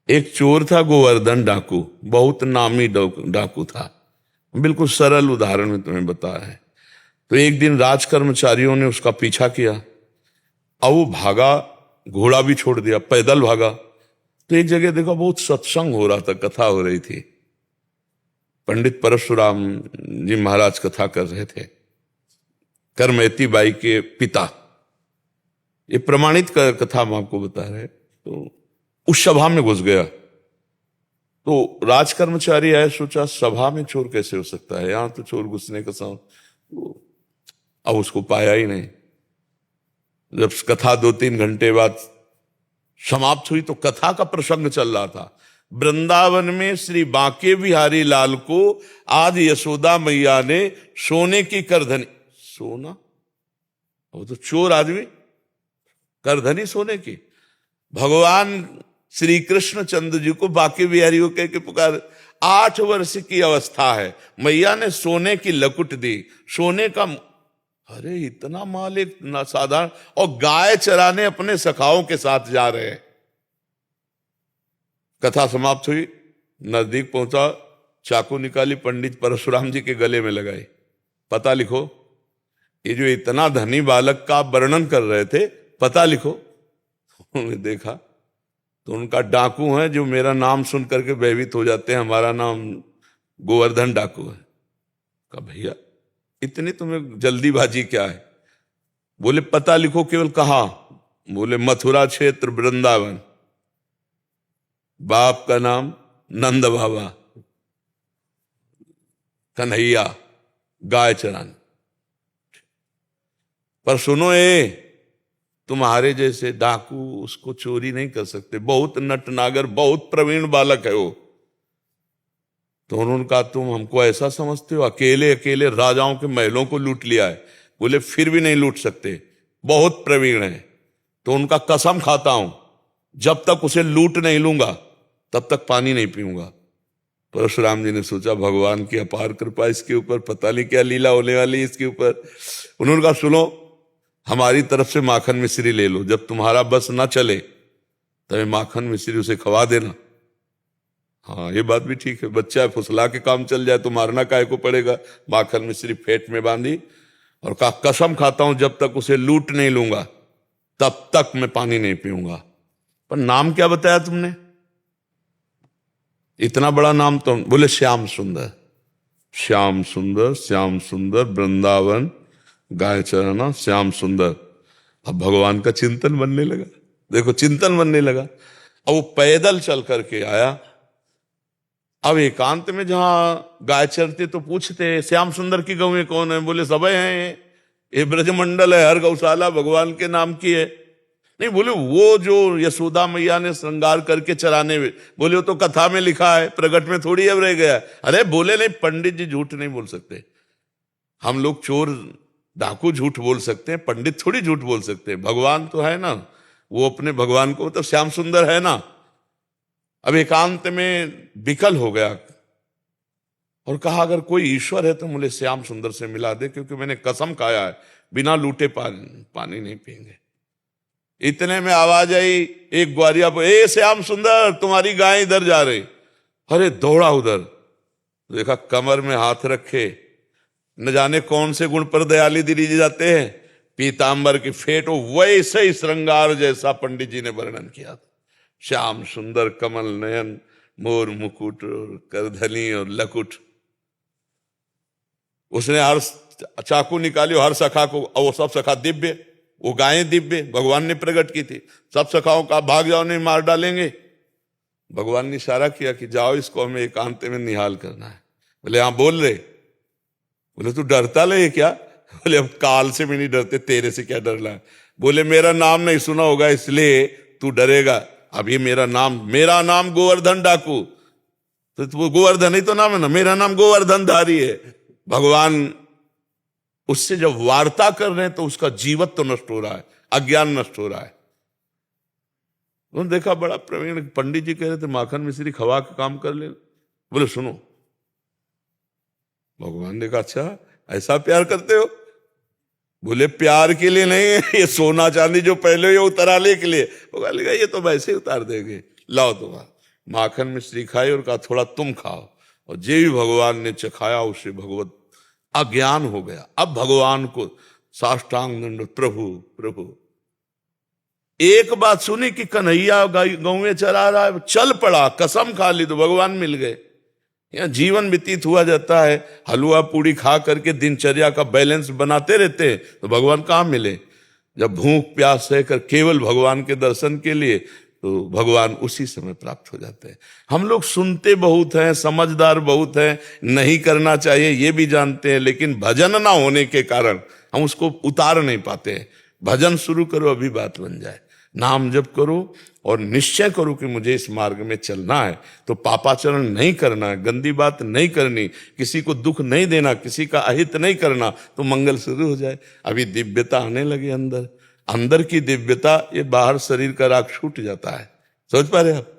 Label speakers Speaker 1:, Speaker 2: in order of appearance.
Speaker 1: एक चोर था गोवर्धन डाकू, बहुत नामी डाकू था। बिल्कुल सरल उदाहरण में तुम्हें बताया है। तो एक दिन राज कर्मचारियों ने उसका पीछा किया, अब वो भागा, घोड़ा भी छोड़ दिया, पैदल भागा। तो एक जगह देखा बहुत सत्संग हो रहा था, कथा हो रही थी। पंडित परशुराम जी महाराज कथा कर रहे थे, करमयती बाई के पिता। ये प्रमाणित कथा हम आपको बता रहे। तो उस सभा में घुस गया। तो राज कर्मचारी आए, सोचा सभा में चोर कैसे हो सकता है, यहां तो चोर घुसने का अब उसको पाया ही नहीं। जब कथा 2-3 घंटे बाद समाप्त हुई तो कथा का प्रसंग चल रहा था। वृंदावन में श्री बांके बिहारी लाल को आज यशोदा मैया ने सोने की करधनी, सोना, वो तो चोर आदमी, करधनी सोने की। भगवान श्री कृष्ण चंद्र जी को बांके बिहारी को कह के पुकार, 8 वर्ष की अवस्था है, मैया ने सोने की लकुट दी, सोने का। अरे इतना माल एक साधारण, और गाय चराने अपने सखाओं के साथ जा रहे हैं। कथा समाप्त हुई, नजदीक पहुंचा, चाकू निकाली, पंडित परशुराम जी के गले में लगाई, पता लिखो। ये जो इतना धनी बालक का वर्णन कर रहे थे, पता लिखो। उन्होंने देखा तो उनका डाकू है जो मेरा नाम सुन करके भयभीत हो जाते हैं, हमारा नाम गोवर्धन डाकू है। कहा भैया इतनी तुम्हें जल्दीबाजी क्या है? बोले पता लिखो। केवल कहा? बोले मथुरा क्षेत्र वृंदावन, बाप का नाम नंद बाबा, कन्हैया, गाय चराने। पर सुनो, तुम्हारे जैसे डाकू उसको चोरी नहीं कर सकते, बहुत नटनागर, बहुत प्रवीण बालक है वो। तो उन्होंने कहा तुम हमको ऐसा समझते हो, अकेले अकेले राजाओं के महलों को लूट लिया है। बोले फिर भी नहीं लूट सकते, बहुत प्रवीण है। तो उनका कसम खाता हूं, जब तक उसे लूट नहीं लूंगा तब तक पानी नहीं पीऊंगा। परशुराम जी ने सोचा भगवान की अपार कृपा इसके ऊपर, पता नहीं क्या लीला होने वाली इसके ऊपर। उन्होंने कहा सुनो, हमारी तरफ से माखन मिश्री ले लो, जब तुम्हारा बस ना चले तब माखन मिश्री उसे खवा देना। हाँ ये बात भी ठीक है, बच्चा है, फुसला के काम चल जाए तो मारना काहे को पड़ेगा। माखन मिश्री फेट में बांधी और कहा कसम खाता हूं जब तक उसे लूट नहीं लूंगा तब तक मैं पानी नहीं पीऊंगा। पर नाम क्या बताया तुमने? इतना बड़ा नाम तो। बोले श्याम सुंदर। श्याम सुंदर, श्याम सुंदर, वृंदावन, गाय चराना, श्याम सुंदर। अब भगवान का चिंतन बनने लगा। देखो चिंतन बनने लगा। अब वो पैदल चल करके आया। अब एकांत में जहां गाय चरते तो पूछते श्याम सुंदर की गौएं कौन है? बोले सबे हैं, ये ब्रजमंडल है, हर गौशाला भगवान के नाम की है। नहीं, बोले वो जो यशोदा मैया ने श्रृंगार करके चराने में। बोले वो तो कथा में लिखा है, प्रगट में थोड़ी अब रह गया। अरे बोले नहीं, पंडित जी झूठ नहीं बोल सकते। हम लोग चोर डाकू झूठ बोल सकते हैं, पंडित थोड़ी झूठ बोल सकते हैं। भगवान तो है ना, वो अपने भगवान को तो श्याम सुंदर है ना। अब एकांत में विकल हो गया और कहा अगर कोई ईश्वर है तो मुझे श्याम सुंदर से मिला दे, क्योंकि मैंने कसम खाया है बिना लूटे पानी नहीं पीएंगे। इतने में आवाज आई एक ग्वारिया पर, ए श्याम सुंदर तुम्हारी गाय इधर जा रही। अरे दौड़ा उधर, देखा कमर में हाथ रखे, न जाने कौन से गुण पर दयाली दिली जाते हैं, पीतांबर की फेट, वैसे ही श्रृंगार जैसा पंडित जी ने वर्णन किया था। श्याम सुंदर, कमल नयन, मोर मुकुट और करधनी और लकुट। उसने हर चाकू निकाली, हर सखा को, और वो सब सखा दिव्य, वो गायें दिव्य भगवान ने प्रकट की थी। सब सखाओं का भाग जाओ नहीं मार डालेंगे। भगवान ने इशारा किया कि जाओ इसको हमें एकांत में निहाल करना है। बोले हाँ बोल रहे। बोले तू डरता ले क्या? बोले अब काल से भी नहीं डरते, तेरे से क्या डरना है। बोले मेरा नाम नहीं सुना होगा इसलिए तू डरेगा। अब ये मेरा नाम गोवर्धन डाकू, तो गोवर्धन ही तो नाम है ना, मेरा नाम गोवर्धन धारी है। भगवान उससे जब वार्ता कर रहे हैं तो उसका जीवत्व तो नष्ट हो रहा है, अज्ञान नष्ट हो रहा है। उन्होंने देखा बड़ा प्रवीण पंडित जी कह रहे थे माखन मिश्री खवा के काम कर ले। बोले सुनो, भगवान ने कहा अच्छा ऐसा प्यार करते हो? बोले प्यार के लिए नहीं, ये सोना चांदी जो पहले ये उतराले के लिए। वो कहा ये तो वैसे ही उतार देंगे, लाओ तुम्हारा। माखन मिश्री खाई और कहा थोड़ा तुम खाओ, और जे भी भगवान ने चखाया उसे भगवत अज्ञान हो गया। अब भगवान को साष्टांग दंड, प्रभु प्रभु। एक बात सुनी कि कन्हैया गाँव में चला रहा है, चल पड़ा, कसम खा ली तो भगवान मिल गए। यहाँ जीवन व्यतीत हुआ जाता है, हलवा पूड़ी खा करके दिनचर्या का बैलेंस बनाते रहते हैं, तो भगवान कहाँ मिले? जब भूख प्यास सहकर केवल भगवान के दर्शन के लिए, तो भगवान उसी समय प्राप्त हो जाते हैं। हम लोग सुनते बहुत हैं, समझदार बहुत हैं, नहीं करना चाहिए ये भी जानते हैं, लेकिन भजन ना होने के कारण हम उसको उतार नहीं पाते हैं। भजन शुरू करो, अभी बात बन जाए। नाम जप करो और निश्चय करो कि मुझे इस मार्ग में चलना है, तो पापाचरण नहीं करना है, गंदी बात नहीं करनी, किसी को दुख नहीं देना, किसी का अहित नहीं करना, तो मंगल शुरू हो जाए। अभी दिव्यता आने लगे अंदर, अंदर की दिव्यता, ये बाहर शरीर का राग छूट जाता है। समझ पा रहे आप?